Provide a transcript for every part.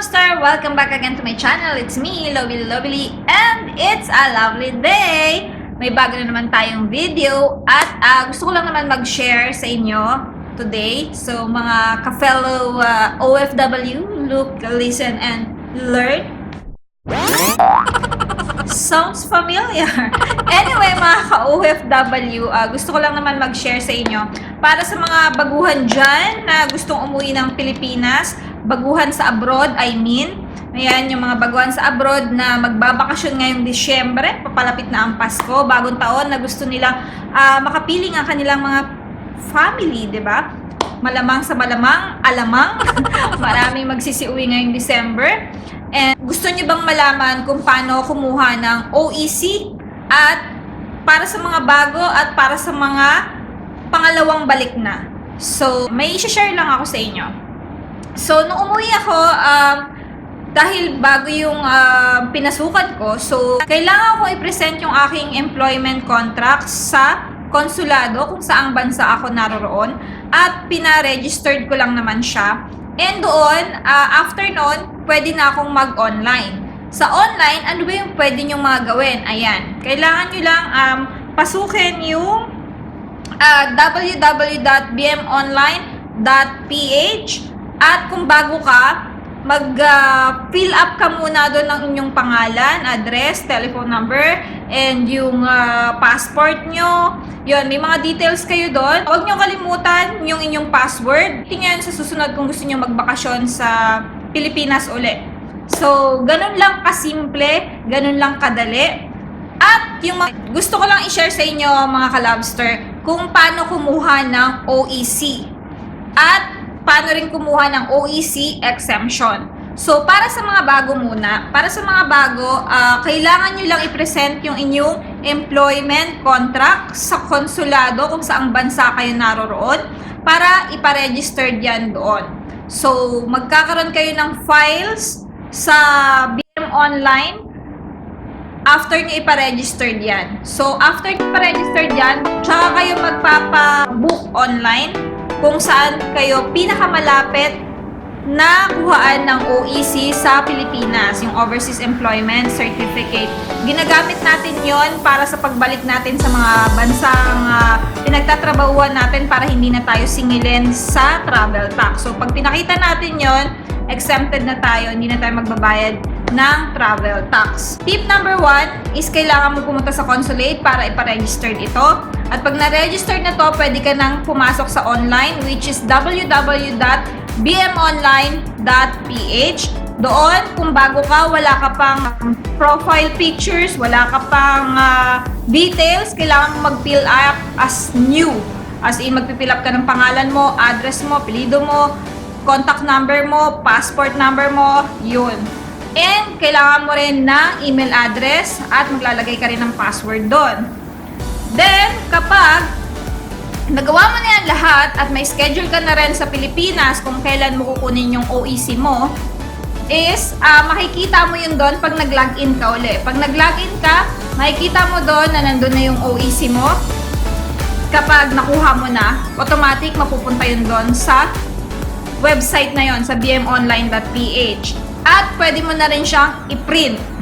Lobster! Welcome back again to my channel. It's me, Lovely, and it's a lovely day! May bago na naman tayong video at gusto ko lang naman mag-share sa inyo today. So, mga ka-fellow OFW, look, listen, and learn. Sounds familiar. Anyway, mga ka-OFW, gusto ko lang naman mag-share sa inyo para sa mga baguhan dyan na gustong umuwi ng Pilipinas, baguhan sa abroad, I mean. Ayan, yung mga baguhan sa abroad na magbabakasyon ngayong Disyembre, papalapit na ang Pasko, bagong taon na gusto nilang makapiling ang kanilang mga family, di ba? Malamang sa malamang, alamang, maraming magsisiuwi ngayong December. And gusto niyo bang malaman kung paano kumuha ng OEC at para sa mga bago at para sa mga pangalawang balik na? So, may i-share lang ako sa inyo. So, nung umuwi ako, dahil bago yung pinasukan ko, so, kailangan ko i-present yung aking employment contract sa konsulado kung saang bansa ako naroroon at pina-registered ko lang naman siya. And doon, after noon, pwede na akong mag-online. Sa online, ano ba yung pwede nyo mga gawin? Ayan. Kailangan nyo lang pasukin yung www.bmonline.ph at kung bago ka, mag-fill up ka muna doon ng inyong pangalan, address, telephone number, and yung passport nyo. Yun, may mga details kayo doon. Huwag nyo kalimutan yung inyong password. Tingnan sa susunod kung gusto nyo magbakasyon sa Pilipinas ulit. So, ganun lang kasimple, ganun lang kadali. At yung gusto ko lang i-share sa inyo mga ka-lobster kung paano kumuha ng OEC. At paano rin kumuha ng OEC exemption. So, para sa mga bago muna, para sa mga bago, kailangan nyo lang i-present yung inyong employment contract sa konsulado kung saang bansa kayo naroroon para ipa-register yan doon. So, magkakaroon kayo ng files sa BMOnline after nyo ipa-register yan. So, after nyo ipa-register yan, tsaka kayo magpapa-book online kung saan kayo pinakamalapit na kuhaan ng OEC sa Pilipinas, yung Overseas Employment Certificate. Ginagamit natin yon para sa pagbalik natin sa mga bansang pinagtatrabahuan natin para hindi na tayo singilin sa travel tax. So, pag pinakita natin yon, exempted na tayo, hindi na tayo magbabayad ng travel tax. Tip number 1 is kailangan mo pumunta sa consulate para ipa-register ito. At pag na-register na to, pwede ka nang pumasok sa online, which is www.bmonline.ph. Doon, kung bago ka, wala ka pang profile pictures, wala ka pang details, kailangan mo mag-fill up as new. As in, magpipill up ka ng pangalan mo, address mo, apelyido mo, contact number mo, passport number mo, yun. And kailangan mo rin ng email address at maglalagay ka rin ng password doon. Then, kapag nagawa mo na yan lahat at may schedule ka na rin sa Pilipinas kung kailan mo kukunin yung OEC mo, is makikita mo yun doon pag nag-login ka uli. Pag nag-login ka, makikita mo doon na nandun na yung OEC mo. Kapag nakuha mo na, automatic mapupunta yun doon sa website na yon sa bmonline.ph. At pwede mo na rin siyang i-print.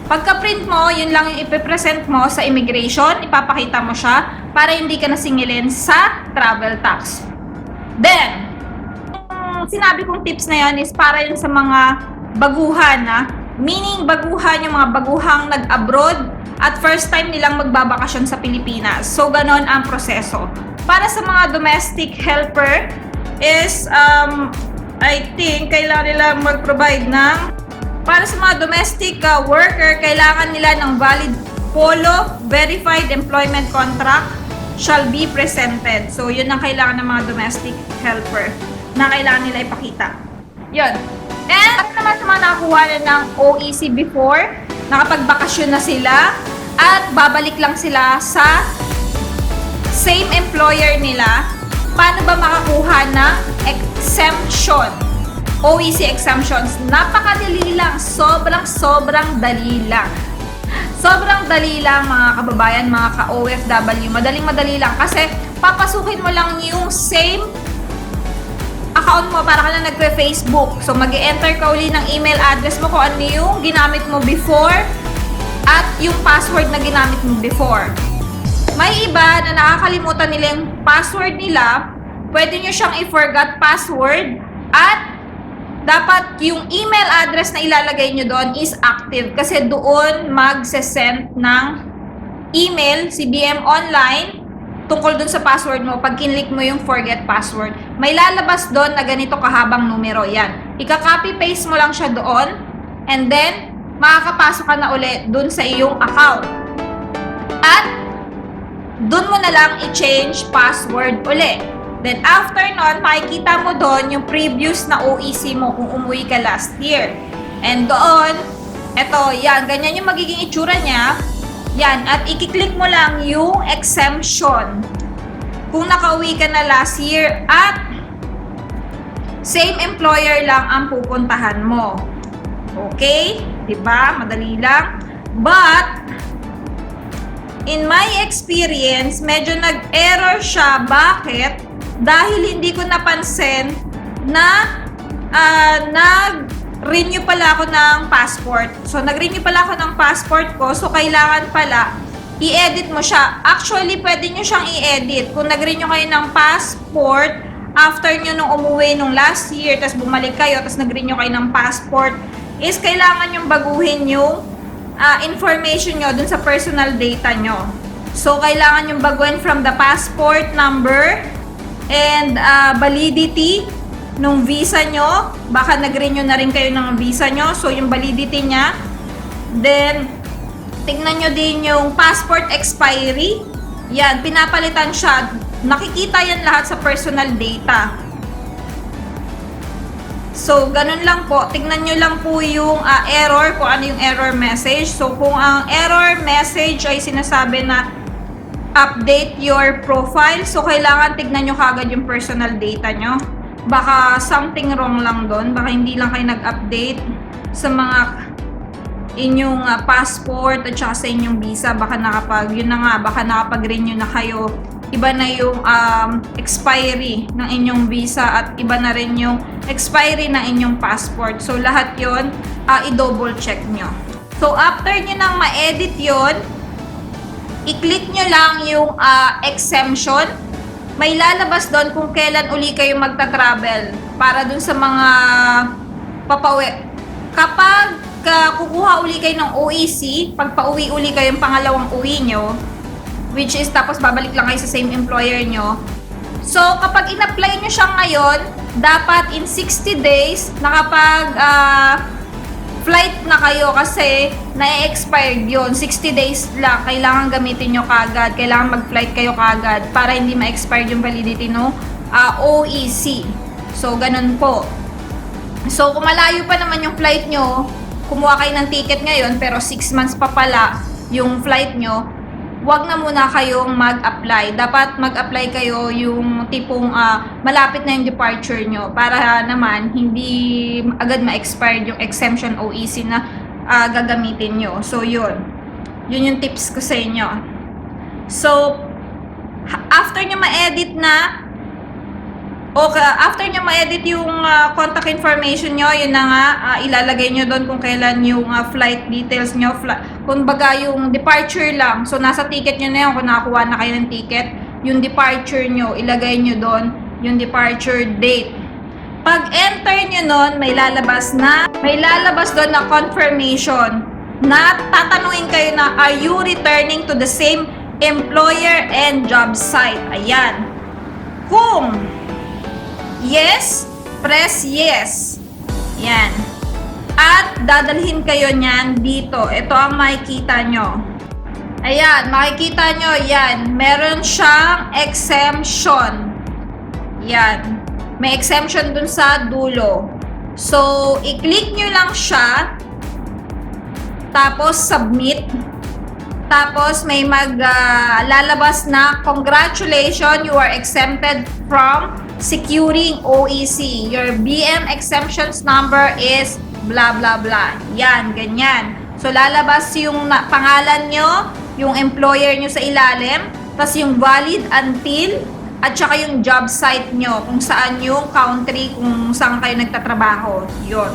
Pagka-print mo, yun lang yung ipipresent mo sa immigration, ipapakita mo siya para hindi ka nasingilin sa travel tax. Then, yung sinabi kong tips na yun is para yun sa mga baguhan, meaning baguhan, yung mga baguhang nag-abroad at first time nilang magbabakasyon sa Pilipinas. So, ganon ang proseso. Para sa mga domestic helper is, I think, kailangan nila mag-provide ng, para sa mga domestic worker, kailangan nila ng valid polo, verified employment contract shall be presented. So, yun ang kailangan ng mga domestic helper na kailangan nila ipakita. Yun. And, at naman sa mga nakakuha na ng OEC before, nakapagbakasyon na sila, at babalik lang sila sa same employer nila, paano ba makakuha ng exemption? OEC exemptions. Napakadali lang. Sobrang dali lang. Sobrang dali lang mga kababayan, mga ka-OFW. Madaling-madali lang. Kasi papasukin mo lang yung same account mo, para ka na nagpe-Facebook. So, mag-enter ka uli ng email address mo kung ano yung ginamit mo before at yung password na ginamit mo before. May iba na nakakalimutan nila yung password nila, pwede nyo siyang i-forgot password at dapat yung email address na ilalagay nyo doon is active kasi doon mag-send ng email si BMOnline tungkol doon sa password mo pag kinlik mo yung forget password. May lalabas doon na ganito kahabang numero. Yan. Ika-copy-paste mo lang siya doon and then makakapasok ka na ulit doon sa iyong account. At doon mo na lang i-change password ulit. Then, after nun, makikita mo doon yung previous na OEC mo kung umuwi ka last year. And doon, eto, yan, ganyan yung magiging itsura niya. Yan, at ikiklik mo lang yung exemption kung nakauwi ka na last year at same employer lang ang pupuntahan mo. Okay? Diba? Madali lang. But, in my experience, medyo nag-error siya. Bakit? Dahil hindi ko napansin na nag-renew pala ako ng passport. So, nag-renew pala ako ng passport ko. So, kailangan pala i-edit mo siya. Actually, pwede nyo siyang i-edit. Kung nag-renew kayo ng passport, after nyo nung umuwi nung last year, tapos bumalik kayo, tapos nag-renew kayo ng passport, is kailangan yung baguhin yung information nyo dun sa personal data nyo. So, kailangan yung baguhin from the passport number and validity nung visa nyo. Baka nag-renew na rin kayo ng visa nyo. So, yung validity niya. Then, tingnan nyo din yung passport expiry. Yan, pinapalitan siya. Nakikita yan lahat sa personal data. So, ganun lang po. Tingnan nyo lang po yung error, kung ano yung error message. So, kung ang error message ay sinasabi na update your profile, so kailangan tignan nyo kagad yung personal data nyo. Baka something wrong lang doon. Baka hindi lang kayo nag-update sa mga inyong passport at saka sa inyong visa. Baka yun na nga, baka nakapag-renew na kayo. Iba na yung expiry ng inyong visa at iba na rin yung expiry ng inyong passport. So, lahat yun, i-double check nyo. So, after nyo nang ma-edit yun, i-click nyo lang yung exemption. May lalabas doon kung kailan uli kayo magta-travel para dun sa mga papauwi. Kapag kukuha uli kayo ng OEC, pag pauwi uli kayo yung pangalawang uwi nyo, which is tapos babalik lang kayo sa same employer nyo. So, kapag in-apply nyo siya ngayon, dapat in 60 days nakapag flight na kayo kasi na-expired yun. 60 days lang. Kailangan gamitin nyo kagad. Kailangan mag-flight kayo kagad para hindi ma-expired yung validity no OEC. So, ganun po. So, kung malayo pa naman yung flight nyo, kumuha kayo ng ticket ngayon pero 6 months pa pala yung flight nyo, wag na muna kayong mag-apply. Dapat mag-apply kayo yung tipong malapit na yung departure nyo para naman hindi agad ma-expired yung exemption OEC na gagamitin nyo. So, yun. Yun yung tips ko sa inyo. So, after nyo ma-edit na, after nyo ma-edit yung contact information nyo, yun na nga, ilalagay nyo doon kung kailan yung flight details nyo. Kung baga yung departure lang. So, nasa ticket nyo na yun. Kung nakakuha na kayo ng ticket, yung departure nyo, ilagay nyo doon yung departure date. Pag enter nyo doon, may lalabas doon na confirmation na tatanungin kayo na, are you returning to the same employer and job site? Ayan. Kung yes, press yes. Yan. At dadalhin kayo niyan dito. Ito ang makikita nyo. Ayan, makikita nyo, yan. Meron siyang exemption. Yan. May exemption dun sa dulo. So, i-click nyo lang siya. Tapos, submit. Tapos, may lalabas na, congratulations, you are exempted from securing OEC. Your BM exemptions number is blah blah blah. Yan, ganyan. So, lalabas yung pangalan nyo, yung employer nyo sa ilalim, tapos yung valid until, at saka yung job site nyo, kung saan yung country, kung saan kayo nagtatrabaho. Yun.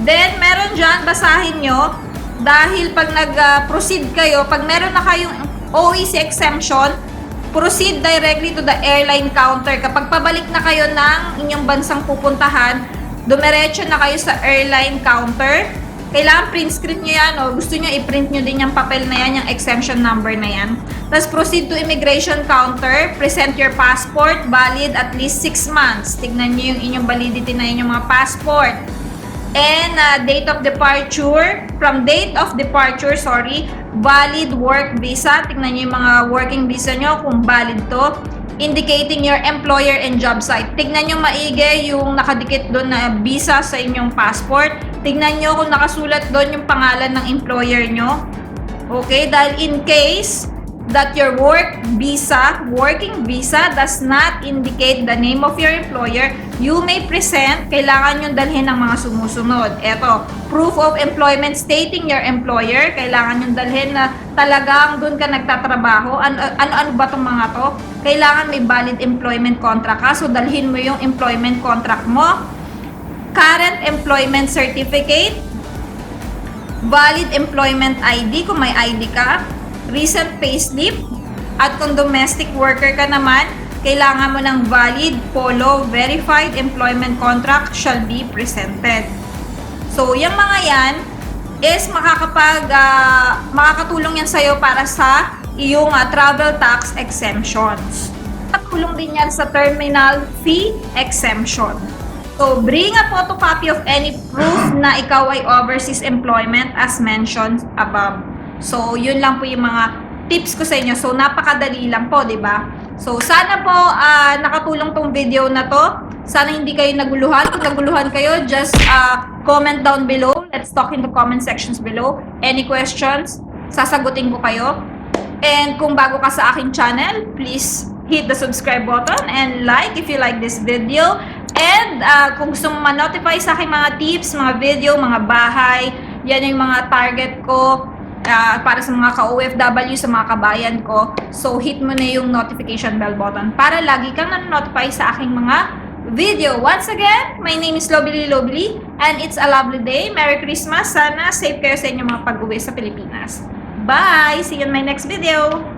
Then, meron dyan, basahin nyo, dahil pag nag-proceed kayo, pag meron na kayong OEC exemption, proceed directly to the airline counter. Kapag pabalik na kayo ng inyong bansang pupuntahan, dumiretso na kayo sa airline counter. Kailangan print screen nyo yan, o gusto nyo i-print nyo din yung papel na yan, yung exemption number na yan. Tapos proceed to immigration counter, present your passport, valid at least 6 months. Tignan nyo yung inyong validity na inyong mga passport. And date of departure, valid work visa. Tignan nyo yung mga working visa nyo kung valid to. Indicating your employer and job site. Tignan nyo maigi yung nakadikit doon na visa sa inyong passport. Tignan nyo kung nakasulat doon yung pangalan ng employer nyo. Okay? Dahil in case that your working visa does not indicate the name of your employer, you may present, kailangan nyo dalhin ng mga sumusunod. Eto, proof of employment stating your employer, kailangan nyo dalhin na talagang doon ka nagtatrabaho. Ano ba itong mga to? Kailangan may valid employment contract ka, so dalhin mo yung employment contract mo. Current employment certificate, valid employment ID kung may ID ka, recent payslip, at kung domestic worker ka naman, kailangan mo ng valid polo verified employment contract shall be presented. So, yung mga yan is makakatulong yan sa'yo para sa iyong travel tax exemptions. Makakatulong din yan sa terminal fee exemption. So, bring a photocopy of any proof na ikaw ay overseas employment as mentioned above. So, yun lang po yung mga tips ko sa inyo. So, napakadali lang po, di ba? So, sana po nakatulong tong video na to. Sana hindi kayo naguluhan. Kung naguluhan kayo, just comment down below. Let's talk in the comment sections below. Any questions? Sasagutin ko kayo. And kung bago ka sa aking channel, please hit the subscribe button and like if you like this video. And kung gusto mo ma-notify sa aking mga tips, mga video, mga bahay, yan yung mga target ko para sa mga ka-OFW, sa mga kabayan ko. So, hit mo na yung notification bell button para lagi kang na-notify sa aking mga video. Once again, my name is Lobily and it's a lovely day. Merry Christmas! Sana safe kayo sa inyong mga pag-uwi sa Pilipinas. Bye! See you in my next video!